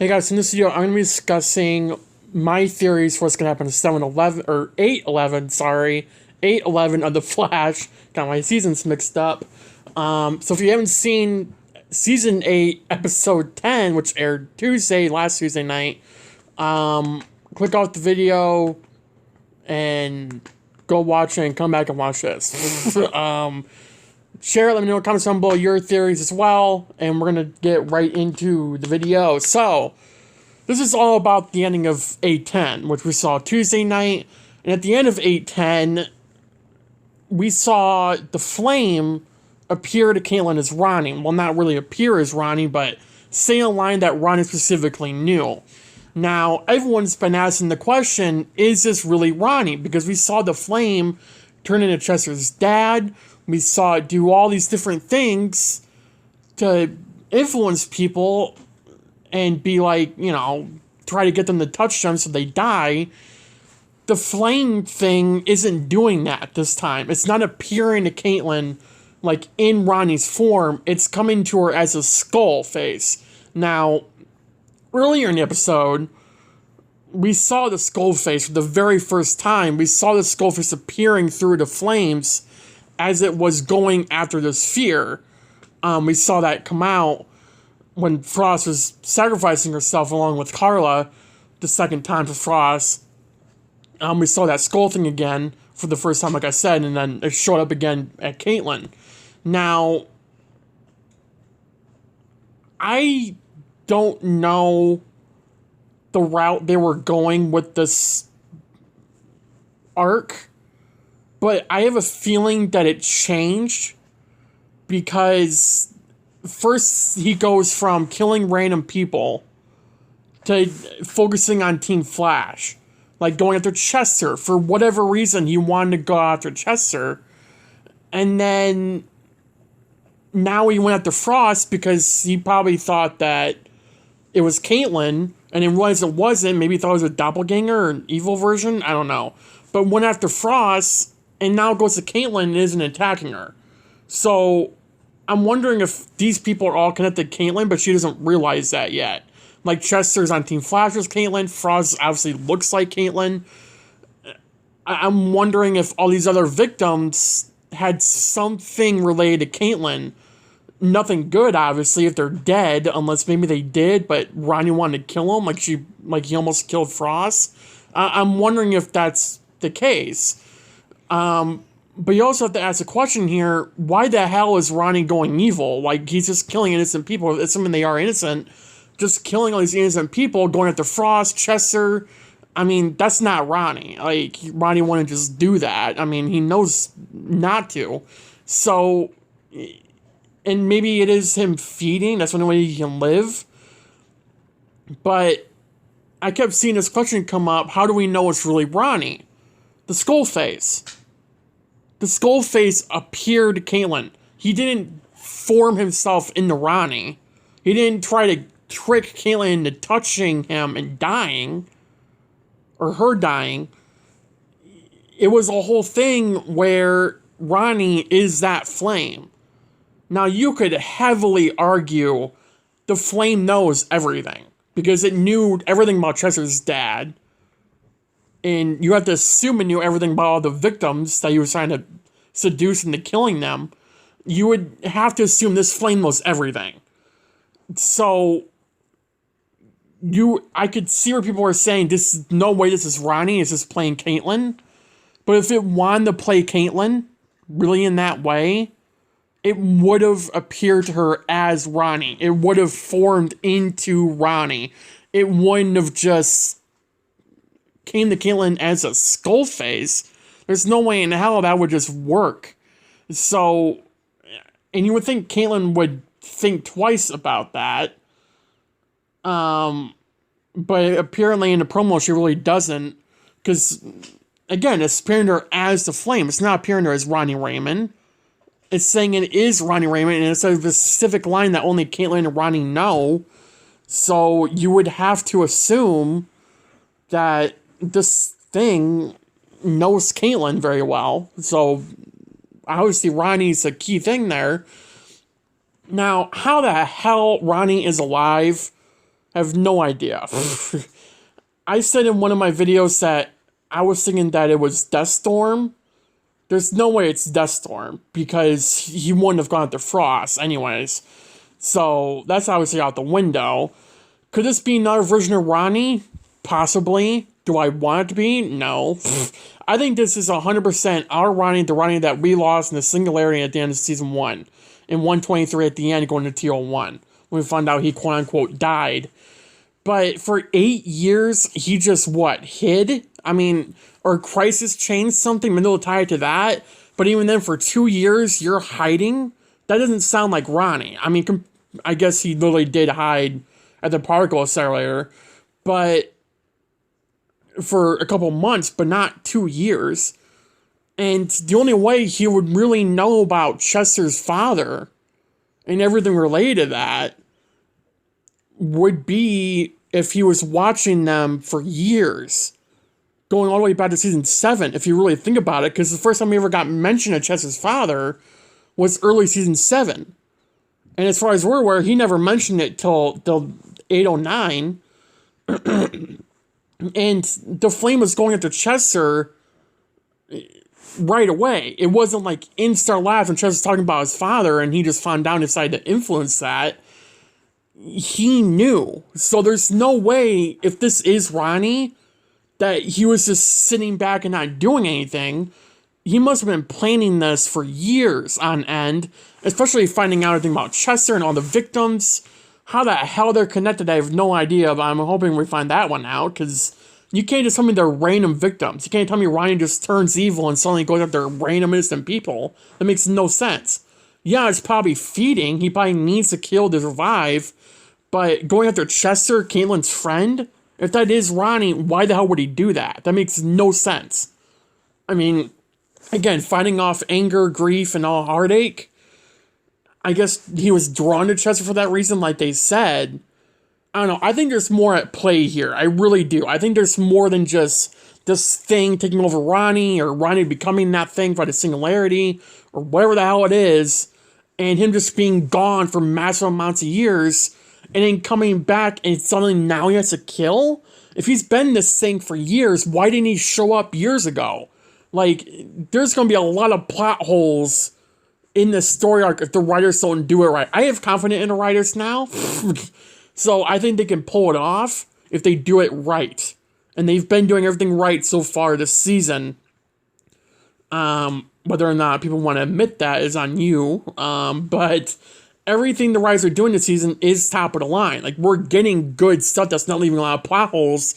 Hey guys, in this video, I'm going to be discussing my theories for what's going to happen to 7-11, or 8-11, sorry, 8-11 of The Flash. Got my seasons mixed up. So if you haven't seen Season 8, Episode 10, which aired last Tuesday night, click off the video and go watch it and come back and watch this. Share, let me know in the comments down below your theories as well, and we're going to get right into the video. So, this is all about the ending of 8-10, which we saw Tuesday night, and at the end of 8-10, we saw the Flame appear to Caitlin as Ronnie. Well, not really appear as Ronnie, but say a line that Ronnie specifically knew. Now, everyone's been asking the question, is this really Ronnie? Because we saw the Flame turn into Chester's dad. We saw it do all these different things to influence people and be like, you know, try to get them to touch them so they die. The Flame thing isn't doing that this time. It's not appearing to Caitlin like in Ronnie's form. It's coming to her as a skull face. Now, earlier in the episode, we saw the skull face for the very first time. We saw the skull face appearing through the flames as it was going after the sphere. We saw that come out when Frost was sacrificing herself along with Carla the second time for Frost. We saw that skull thing again for the first time, like I said, and then it showed up again at Caitlin. Now, I don't know the route they were going with this arc, but I have a feeling that it changed because first he goes from killing random people to focusing on Team Flash. Like going after Chester. For whatever reason, he wanted to go after Chester. And then now he went after Frost because he probably thought that it was Caitlin and then realized it wasn't. Maybe he thought it was a doppelganger or an evil version. I don't know. But went after Frost and now goes to Caitlin and isn't attacking her. So, I'm wondering if these people are all connected to Caitlin, but she doesn't realize that yet. Like, Chester's on Team Flash's Caitlin. Frost obviously looks like Caitlin. I'm wondering if all these other victims had something related to Caitlin. Nothing good, obviously, if they're dead, unless maybe they did, but Ronnie wanted to kill him, like he almost killed Frost. I'm wondering if that's the case. But you also have to ask the question here, why the hell is Ronnie going evil? Like, he's just killing innocent people. Assuming they are innocent. Just killing all these innocent people, going after Frost, Chester. I mean, that's not Ronnie. Like, Ronnie wouldn't just do that. I mean, he knows not to. So, and maybe it is him feeding. That's the only way he can live. But I kept seeing this question come up. How do we know it's really Ronnie? The skull face. The skull face appeared to Caitlin. He didn't form himself into Ronnie. He didn't try to trick Caitlin into touching him and dying. Or her dying. It was a whole thing where Ronnie is that flame. Now you could heavily argue the flame knows everything. Because it knew everything about Chester's dad. And you have to assume it knew everything about all the victims that he was trying to seduce into killing them. You would have to assume this flame knows everything. So, I could see where people were saying, no way this is Ronnie, it's just playing Caitlin. But if it wanted to play Caitlin, really in that way, it would have appeared to her as Ronnie. It would have formed into Ronnie. It wouldn't have just came to Caitlin as a skull face. There's no way in hell that would just work. So, and you would think Caitlin would think twice about that. But apparently in the promo she really doesn't. Because, again, it's appearing to her as the Flame. It's not appearing to her as Ronnie Raymond. It's saying it is Ronnie Raymond, and it's a specific line that only Caitlin and Ronnie know. So you would have to assume that this thing knows Caitlin very well. So obviously Ronnie's a key thing there. Now, how the hell Ronnie is alive, I have no idea. I said in one of my videos that I was thinking that it was Deathstorm. There's no way it's Deathstorm because he wouldn't have gone after Frost anyways. So that's obviously out the window. Could this be another version of Ronnie? Possibly. Do I want it to be? No. I think this is 100% our Ronnie, the Ronnie that we lost in the Singularity at the end of season 1. In 123 at the end going to TO1. When we found out he quote-unquote died. But for 8 years, he just, hid? I mean, or Crisis changed something, maybe they'll tie it to that. But even then, for 2 years, you're hiding? That doesn't sound like Ronnie. I mean, I guess he literally did hide at the particle accelerator. But for a couple months, but not 2 years. And the only way he would really know about Chester's father and everything related to that would be if he was watching them for years, going all the way back to season 7, if you really think about it, because the first time we ever got mention of Chester's father was early season 7. And as far as we're aware, he never mentioned it till 809. And the Flame was going after Chester right away. It wasn't like in Star Labs when Chester's talking about his father and he just found out and decided to influence that. He knew. So there's no way, if this is Ronnie, that he was just sitting back and not doing anything. He must have been planning this for years on end, especially finding out everything about Chester and all the victims. How the hell they're connected, I have no idea, but I'm hoping we find that one out, because you can't just tell me they're random victims. You can't tell me Ronnie just turns evil and suddenly goes after random innocent people. That makes no sense. Yeah, it's probably feeding. He probably needs to kill to survive. But going after Chester, Caitlin's friend, if that is Ronnie, why the hell would he do that? That makes no sense. I mean, again, fighting off anger, grief, and all heartache. I guess he was drawn to Chester for that reason, like they said. I don't know. I think there's more at play here. I really do. I think there's more than just this thing taking over Ronnie, or Ronnie becoming that thing by the Singularity, or whatever the hell it is, and him just being gone for massive amounts of years, and then coming back and suddenly now he has to kill? If he's been this thing for years, why didn't he show up years ago? Like, there's going to be a lot of plot holes in the story arc if the writers don't do it right. I have confidence in the writers now. So I think they can pull it off if they do it right. And they've been doing everything right so far this season. Whether or not people want to admit that is on you. But everything the writers are doing this season is top of the line. Like, we're getting good stuff that's not leaving a lot of plot holes.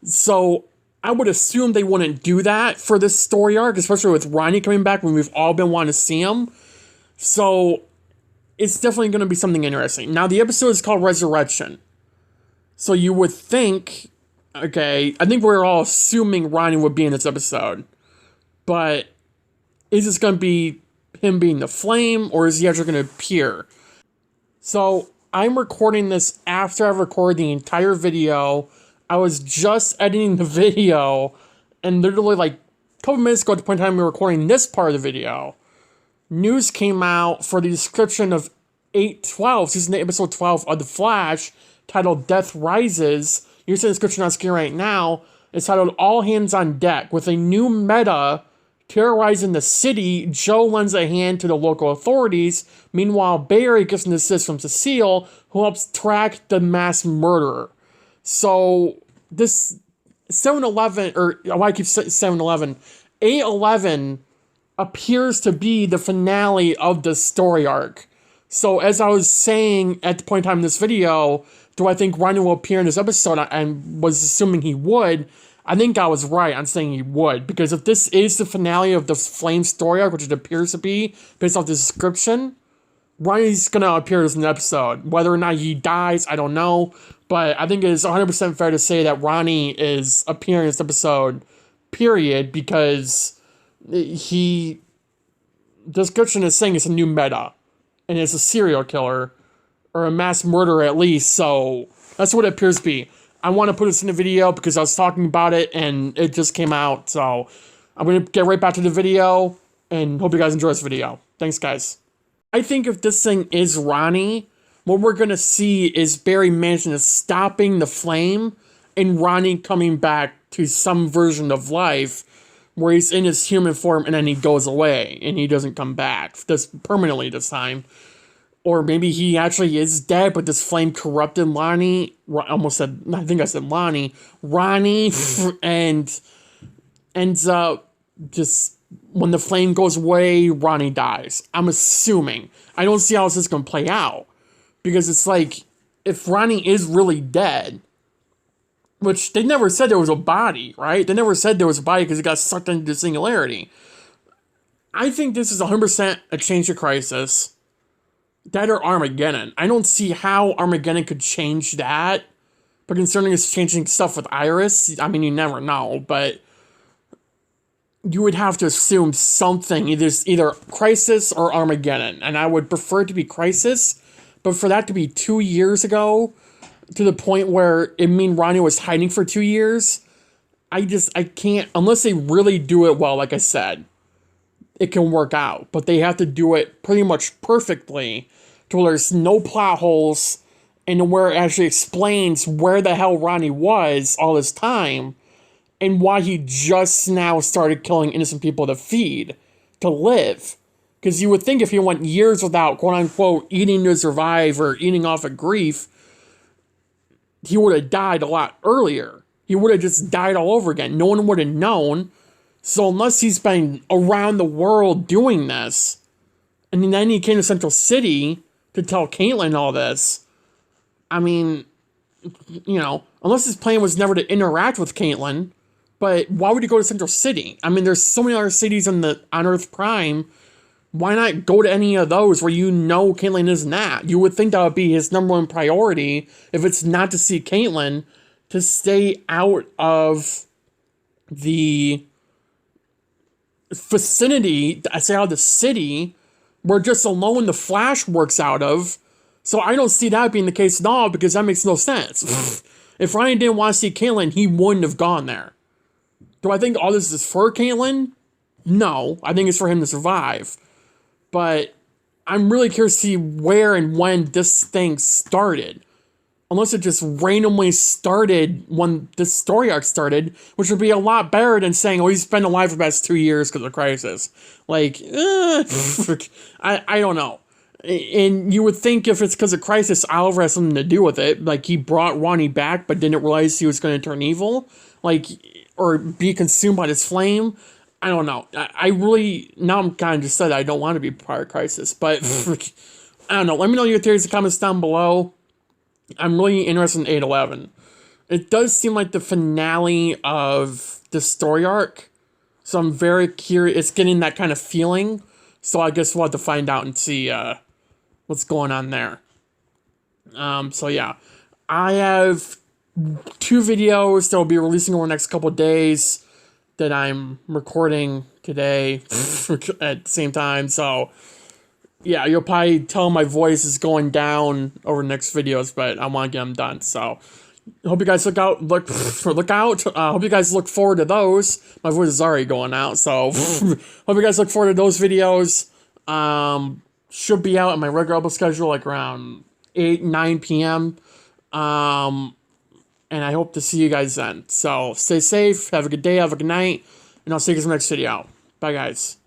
So I would assume they wouldn't do that for this story arc, especially with Ronnie coming back when we've all been wanting to see him. So it's definitely going to be something interesting. Now, the episode is called Resurrection. So you would think, okay, I think we're all assuming Ronnie would be in this episode. But is this going to be him being the Flame, or is he actually going to appear? So I'm recording this after I've recorded the entire video. I was just editing the video, and literally like a couple minutes ago at the point in time we were recording this part of the video, news came out for the description of 8/12, season 8, episode 12 of The Flash, titled Death Rises. You see the description on screen right now. It's titled All Hands on Deck. With a new meta terrorizing the city, Joe lends a hand to the local authorities. Meanwhile, Barry gets an assist from Cecile, who helps track the mass murderer. So this 7-11, or why I keep 7-11, 8-11 appears to be the finale of the story arc. So as I was saying at the point in time in this video, do I think Ronnie will appear in this episode? I was assuming he would. I think I was right on saying he would, because if this is the finale of the Flame story arc, which it appears to be based off the description, Ronnie's gonna appear in an episode. Whether or not he dies, I don't know, but I think it is 100% fair to say that Ronnie is appearing in this episode, period, because the description is saying it's a new meta, and it's a serial killer, or a mass murderer at least, so that's what it appears to be. I want to put this in the video because I was talking about it, and it just came out, so I'm going to get right back to the video, and hope you guys enjoy this video. Thanks, guys. I think if this thing is Ronnie, what we're going to see is Barry Manson is stopping the flame and Ronnie coming back to some version of life where he's in his human form and then he goes away and he doesn't come back this permanently this time. Or maybe he actually is dead, but this flame corrupted Lonnie. I think I said Lonnie. Ronnie, and ends up just, when the flame goes away, Ronnie dies. I'm assuming. I don't see how this is going to play out. Because it's like, if Ronnie is really dead, which they never said there was a body, right? They never said there was a body because it got sucked into the singularity. I think this is 100% a change of Crisis. That or Armageddon. I don't see how Armageddon could change that. But concerning it's changing stuff with Iris, I mean, you never know. But you would have to assume something, either Crisis or Armageddon. And I would prefer it to be Crisis. But for that to be 2 years ago, to the point where it mean Ronnie was hiding for 2 years, I can't, unless they really do it well, like I said, it can work out. But they have to do it pretty much perfectly to where there's no plot holes and where it actually explains where the hell Ronnie was all this time and why he just now started killing innocent people to feed, to live. Because you would think if he went years without, quote-unquote, eating to survive or eating off of grief, he would have died a lot earlier. He would have just died all over again. No one would have known. So unless he's been around the world doing this, and then he came to Central City to tell Caitlin all this, I mean, you know, unless his plan was never to interact with Caitlin, but why would he go to Central City? I mean, there's so many other cities on Earth Prime. Why not go to any of those where you know Caitlin isn't at? You would think that would be his number one priority, if it's not to see Caitlin, to stay out of the vicinity, I say out of the city, where just alone the Flash works out of. So I don't see that being the case at all, because that makes no sense. If Ryan didn't want to see Caitlin, he wouldn't have gone there. Do I think all this is for Caitlin? No, I think it's for him to survive. But I'm really curious to see where and when this thing started. Unless it just randomly started when this story arc started, which would be a lot better than saying, oh, he's been alive for the past 2 years because of Crisis. Like, I don't know. And you would think if it's because of Crisis, Oliver has something to do with it. Like, he brought Ronnie back, but didn't realize he was going to turn evil. Like, or be consumed by this flame. I don't know. I really, now I'm kind of just said I don't want to be part of Crisis. But, I don't know. Let me know your theories in the comments down below. I'm really interested in 811. It does seem like the finale of the story arc. So I'm very curious. It's getting that kind of feeling. So I guess we'll have to find out and see what's going on there. So yeah. I have 2 videos that will be releasing over the next couple of days that I'm recording today at the same time. So yeah, you'll probably tell my voice is going down over the next videos, but I want to get them done. So, hope you guys look out. Hope you guys look forward to those. My voice is already going out, so hope you guys look forward to those videos. Should be out on my regular upload schedule, like around 9 p.m. And I hope to see you guys then. So, stay safe. Have a good day. Have a good night. And I'll see you guys in the next video. Bye, guys.